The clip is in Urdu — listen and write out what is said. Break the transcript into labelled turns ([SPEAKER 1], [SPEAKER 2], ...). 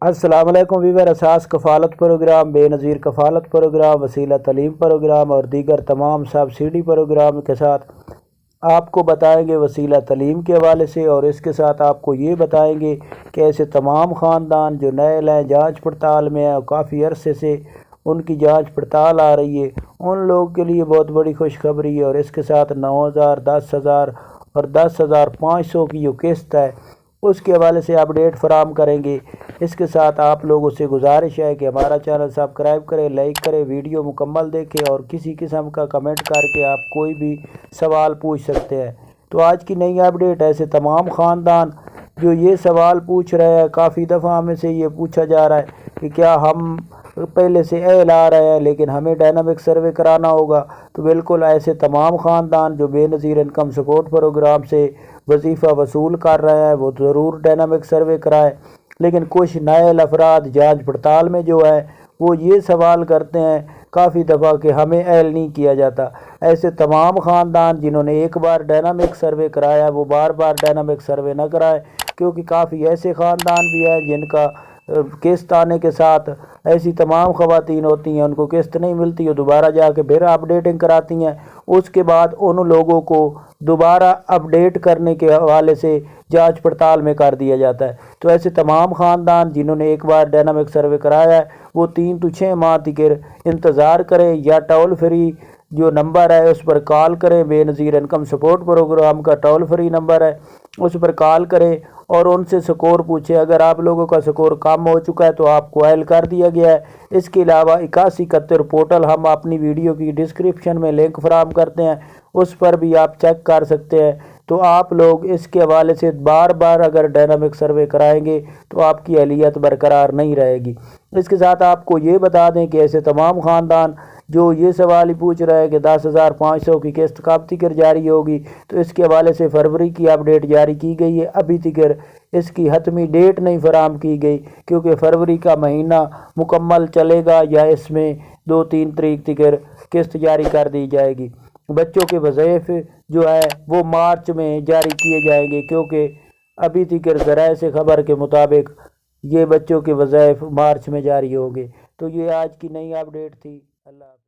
[SPEAKER 1] السلام علیکم ویور، اساس کفالت پروگرام، بے نظیر کفالت پروگرام، وسیلہ تعلیم پروگرام اور دیگر تمام سبسڈی پروگرام کے ساتھ آپ کو بتائیں گے وسیلہ تعلیم کے حوالے سے، اور اس کے ساتھ آپ کو یہ بتائیں گے کہ ایسے تمام خاندان جو نئے جانچ پڑتال میں ہیں اور کافی عرصے سے ان کی جانچ پڑتال آ رہی ہے، ان لوگوں کے لیے بہت بڑی خوشخبری ہے۔ اور اس کے ساتھ 9,000، 10,000 اور 10,500 کی جو قسط ہے اس کے حوالے سے اپڈیٹ فراہم کریں گے۔ اس کے ساتھ آپ لوگوں سے گزارش ہے کہ ہمارا چینل سبسکرائب کریں، لائک کریں، ویڈیو مکمل دیکھیں اور کسی قسم کا کمنٹ کر کے آپ کوئی بھی سوال پوچھ سکتے ہیں۔ تو آج کی نئی اپڈیٹ ایسے تمام خاندان جو یہ سوال پوچھ رہے ہیں، کافی دفعہ ہمیں سے یہ پوچھا جا رہا ہے کہ کیا ہم پہلے سے اہل آ رہے ہیں لیکن ہمیں ڈائنامک سروے کرانا ہوگا، تو بالکل ایسے تمام خاندان جو بے نظیر انکم سپورٹ پروگرام سے وظیفہ وصول کر رہے ہیں وہ ضرور ڈائنامک سروے کرائیں۔ لیکن کچھ نئے افراد جانچ پڑتال میں جو ہے وہ یہ سوال کرتے ہیں کافی دفعہ کہ ہمیں اہل نہیں کیا جاتا۔ ایسے تمام خاندان جنہوں نے ایک بار ڈائنامک سروے کرایا وہ بار بار ڈائنامک سروے نہ کرائے، کیونکہ کافی ایسے خاندان بھی ہیں جن کا قسط آنے کے ساتھ ایسی تمام خواتین ہوتی ہیں ان کو قسط نہیں ملتی، وہ دوبارہ جا کے پھر اپڈیٹنگ کراتی ہیں، اس کے بعد ان لوگوں کو دوبارہ اپڈیٹ کرنے کے حوالے سے جانچ پڑتال میں کر دیا جاتا ہے۔ تو ایسے تمام خاندان جنہوں نے ایک بار ڈائنامک سروے کرایا ہے وہ 3 سے 6 ماہ تک انتظار کریں، یا ٹول فری جو نمبر ہے اس پر کال کریں، بے نظیر انکم سپورٹ پروگرام کا ٹول فری نمبر ہے اس پر کال کریں اور ان سے سکور پوچھیں۔ اگر آپ لوگوں کا سکور کم ہو چکا ہے تو آپ کو اہل کر دیا گیا ہے۔ اس کے علاوہ 8171 پورٹل ہم اپنی ویڈیو کی ڈسکرپشن میں لنک فراہم کرتے ہیں، اس پر بھی آپ چیک کر سکتے ہیں۔ تو آپ لوگ اس کے حوالے سے بار بار اگر ڈائنامک سروے کرائیں گے تو آپ کی اہلیت برقرار نہیں رہے گی۔ اس کے ساتھ آپ کو یہ بتا دیں کہ ایسے تمام خاندان جو یہ سوال ہی پوچھ رہے ہیں کہ 10,500 کی قسط کب تک جاری ہوگی، تو اس کے حوالے سے فروری کی اپڈیٹ جاری کی گئی ہے۔ ابھی تک اس کی حتمی ڈیٹ نہیں فراہم کی گئی کیونکہ فروری کا مہینہ مکمل چلے گا یا اس میں 2-3 تاریخ تک قسط جاری کر دی جائے گی۔ بچوں کے وظائف جو ہے وہ مارچ میں جاری کیے جائیں گے، کیونکہ ابھی تک ذرائع سے خبر کے مطابق یہ بچوں کے وظائف مارچ میں جاری ہوں گے۔ تو یہ آج کی نئی اپڈیٹ تھی۔ اللہ حافظ۔